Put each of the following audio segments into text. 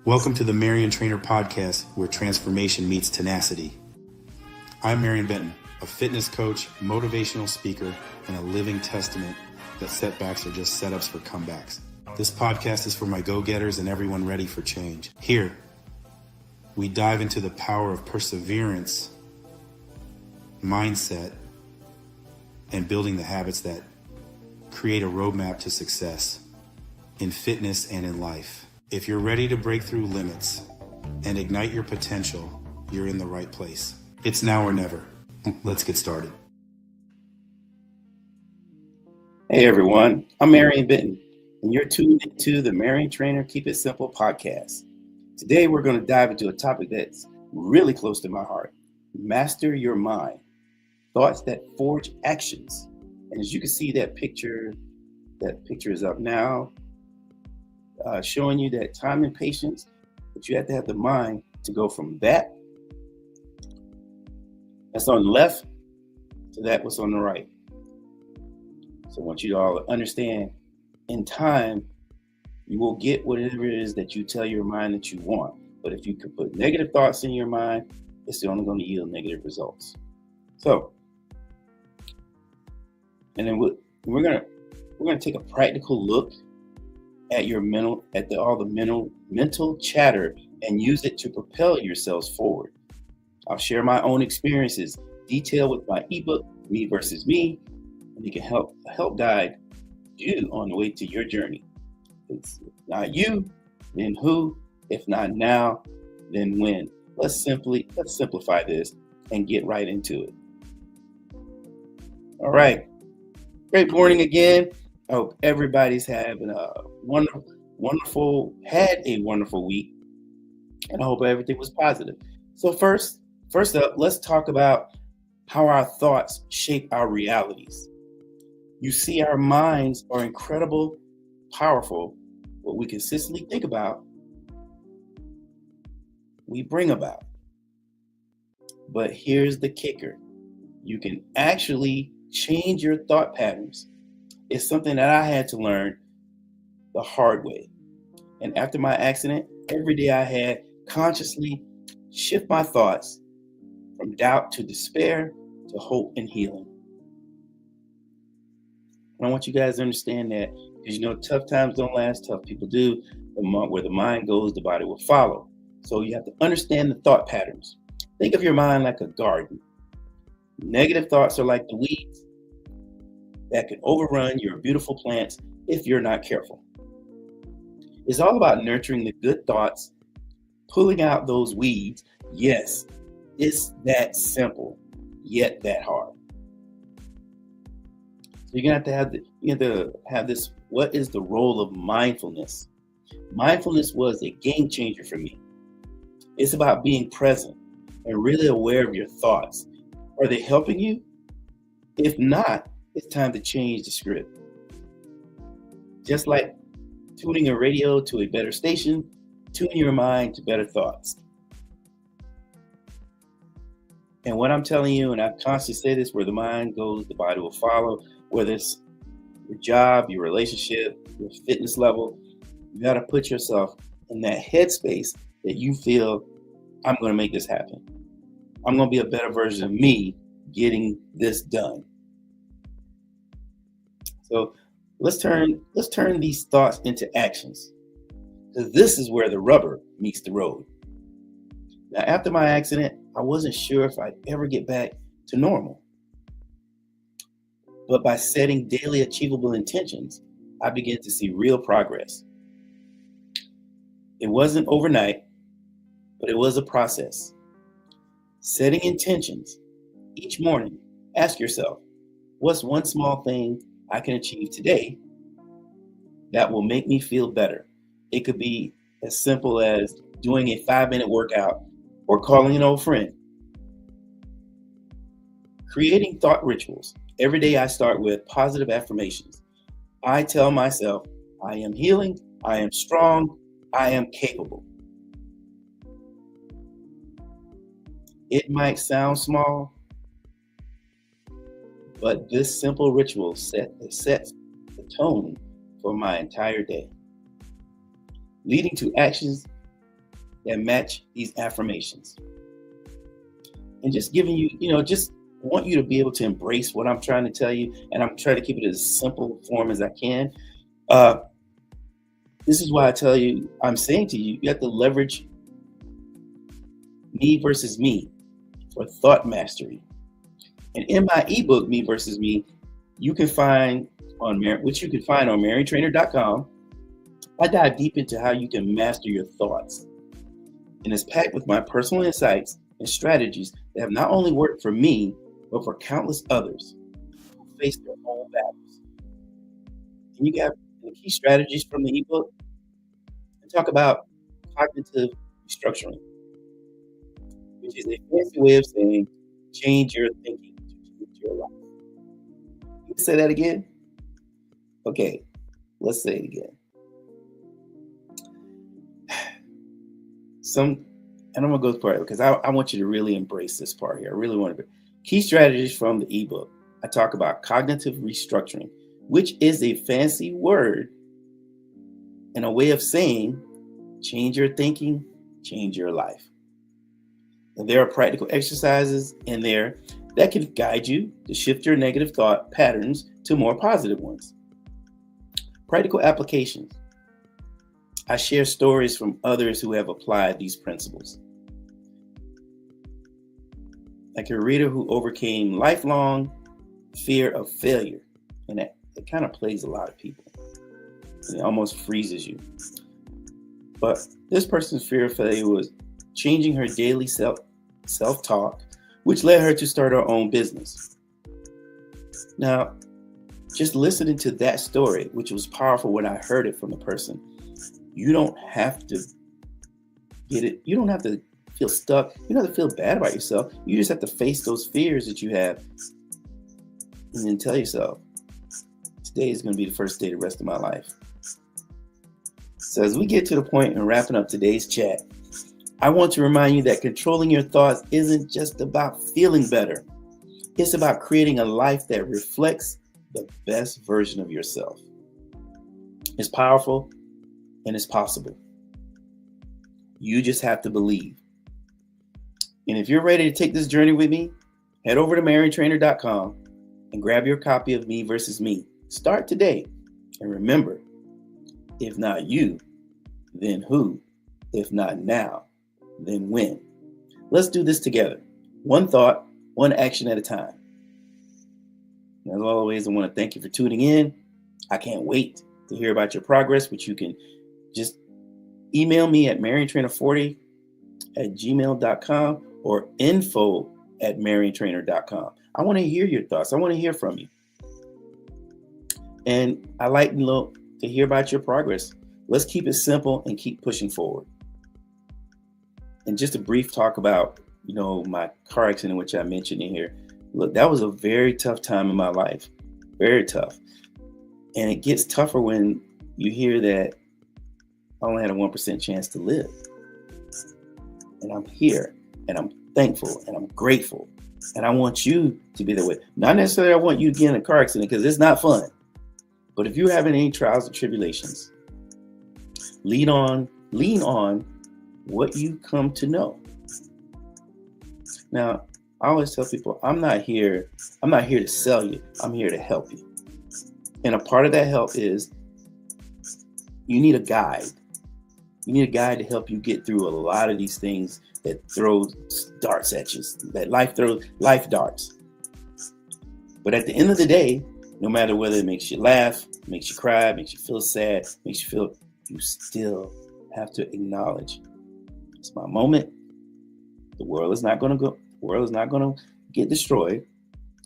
Welcome to the Mariontrainer Podcast, where transformation meets tenacity. I'm Marion Benton, a fitness coach, motivational speaker, and a living testament that setbacks are just setups for comebacks. This podcast is for my go-getters and everyone ready for change. Here, we dive into the power of perseverance, mindset, and building the habits that create a roadmap to success in fitness and in life. If you're ready to break through limits and ignite your potential, you're in the right place. It's now or never. Let's get started. Hey everyone, I'm Marion Benton, and you're tuned into the Mariontrainer Keep It Simple podcast. Today we're going to dive into a topic that's really close to my heart. Master your mind. Thoughts that forge actions. And as you can see that picture is up now, showing you that time and patience, but you have to have the mind to go from that's on the left, to that what's on the right. So I want you to all understand, in time, you will get whatever it is that you tell your mind that you want. But if you could put negative thoughts in your mind, it's only going to yield negative results. So, and then we're gonna take a practical look at your all the mental chatter and use it to propel yourselves forward. I'll share my own experiences, detailed with my ebook, Me Versus Me, and it can help guide you on the way to your journey. It's not you, then who? If not now, then when? Let's simplify this and get right into it. All right. Great morning again. I hope everybody's having a wonderful week, and I hope everything was positive. So first up, let's talk about how our thoughts shape our realities. You see, our minds are incredible, powerful. What we consistently think about, we bring about. But here's the kicker. You can actually change your thought patterns. It's something that I had to learn the hard way. And after my accident, every day I had consciously shift my thoughts from doubt to despair to hope and healing. And I want you guys to understand that, because tough times don't last, tough people do. Where the mind goes, the body will follow. So you have to understand the thought patterns. Think of your mind like a garden. Negative thoughts are like the weeds that can overrun your beautiful plants if you're not careful. It's all about nurturing the good thoughts, pulling out those weeds. Yes, it's that simple, yet that hard. So you're gonna have to have this. What is the role of mindfulness? Mindfulness was a game changer for me. It's about being present and really aware of your thoughts. Are they helping you? If not, it's time to change the script. Just like tuning a radio to a better station, tune your mind to better thoughts. And what I'm telling you, and I constantly say this, where the mind goes, the body will follow. Whether it's your job, your relationship, your fitness level, you got to put yourself in that headspace that you feel, I'm going to make this happen. I'm going to be a better version of me getting this done. So let's turn these thoughts into actions, because this is where the rubber meets the road. Now, after my accident, I wasn't sure if I'd ever get back to normal. But by setting daily achievable intentions, I began to see real progress. It wasn't overnight, but it was a process. Setting intentions each morning, ask yourself, what's one small thing I can achieve today that will make me feel better? It could be as simple as doing a 5-minute workout or calling an old friend. Creating thought rituals. Every day I start with positive affirmations. I tell myself, I am healing, I am strong, I am capable. It might sound small, but this simple ritual sets the tone for my entire day, leading to actions that match these affirmations. And just giving you, just want you to be able to embrace what I'm trying to tell you. And I'm trying to keep it as simple form as I can. This is why I tell you, I'm saying to you, you have to leverage me versus me for thought mastery. And in my ebook, Me Versus Me, you can find on Mariontrainer.com. I dive deep into how you can master your thoughts. And it's packed with my personal insights and strategies that have not only worked for me, but for countless others who face their own battles. And you got the key strategies from the ebook and talk about cognitive restructuring, which is a fancy way of saying change your thinking to change your life. You say that again? Okay, let's say it again. And I'm gonna go for it because I want you to really embrace this part here. I really want to. Key strategies from the ebook. I talk about cognitive restructuring, which is a fancy word and a way of saying change your thinking, change your life. And there are practical exercises in there that can guide you to shift your negative thought patterns to more positive ones. Practical applications. I share stories from others who have applied these principles. Like a reader who overcame lifelong fear of failure. And it kind of plagues a lot of people. It almost freezes you. But this person's fear of failure was changing her daily self-talk, which led her to start her own business. Now, just listening to that story, which was powerful when I heard it from the person, you don't have to get it. You don't have to feel stuck. You don't have to feel bad about yourself. You just have to face those fears that you have and then tell yourself, today is going to be the first day of the rest of my life. So as we get to the point in wrapping up today's chat, I want to remind you that controlling your thoughts isn't just about feeling better. It's about creating a life that reflects the best version of yourself. It's powerful and it's possible. You just have to believe. And if you're ready to take this journey with me, head over to Mariontrainer.com and grab your copy of Me Versus Me. Start today. And remember, if not you, then who? If not now, then when? Let's do this together. One thought, one action at a time. And as always, I want to thank you for tuning in. I can't wait to hear about your progress, which you can just email me at mariontrainer40@gmail.com or info@mariontrainer.com. I want to hear your thoughts. I want to hear from you. And I like to hear about your progress. Let's keep it simple and keep pushing forward. And just a brief talk about, my car accident, which I mentioned in here. Look, that was a very tough time in my life. Very tough. And it gets tougher when you hear that I only had a 1% chance to live. And I'm here, and I'm thankful, and I'm grateful. And I want you to be that way. Not necessarily I want you to get in a car accident because it's not fun. But if you're having any trials or tribulations, lean on what you come to know. Now, I always tell people, I'm not here to sell you. I'm here to help you. And a part of that help is you need a guide. You need a guide to help you get through a lot of these things that throw darts at you, that life throws life darts. But at the end of the day, no matter whether it makes you laugh, makes you cry, makes you feel sad, makes you feel, you still have to acknowledge it's my moment. The world is not going to get destroyed.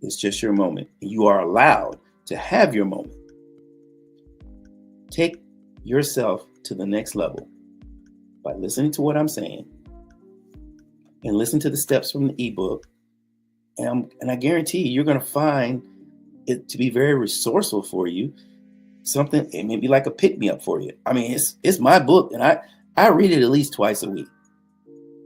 It's just your moment. And you are allowed to have your moment. Take yourself to the next level by listening to what I'm saying and listen to the steps from the ebook. And I guarantee you're going to find it to be very resourceful for you. Something, it may be like a pick-me-up for you. I mean, it's my book, and I read it at least twice a week.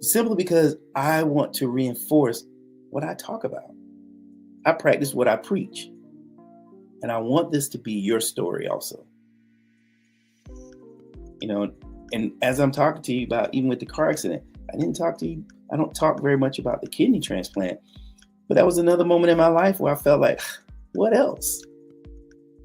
Simply because I want to reinforce what I talk about. I practice what I preach. And I want this to be your story also. And as I'm talking to you about, even with the car accident, I don't talk very much about the kidney transplant, but that was another moment in my life where I felt like, what else?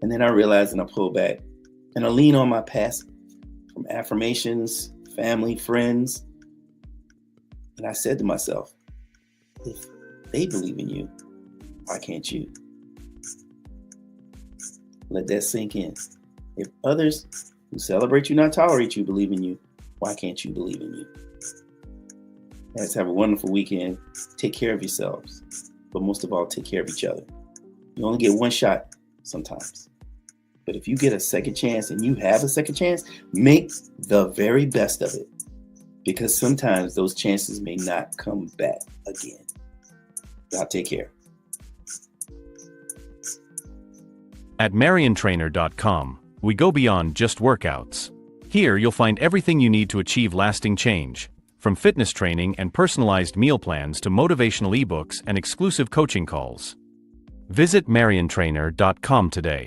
And then I realized, and I pulled back and I lean on my past from affirmations, family, friends. And I said to myself, if they believe in you, why can't you? Let that sink in. If others who celebrate you, not tolerate you, believe in you, why can't you believe in you? Guys, have a wonderful weekend. Take care of yourselves, but most of all, take care of each other. You only get one shot sometimes. But if you get a second chance and you have a second chance, make the very best of it. Because sometimes those chances may not come back again. Y'all take care. At Mariontrainer.com, we go beyond just workouts. Here you'll find everything you need to achieve lasting change, from fitness training and personalized meal plans to motivational ebooks and exclusive coaching calls. Visit Mariontrainer.com today.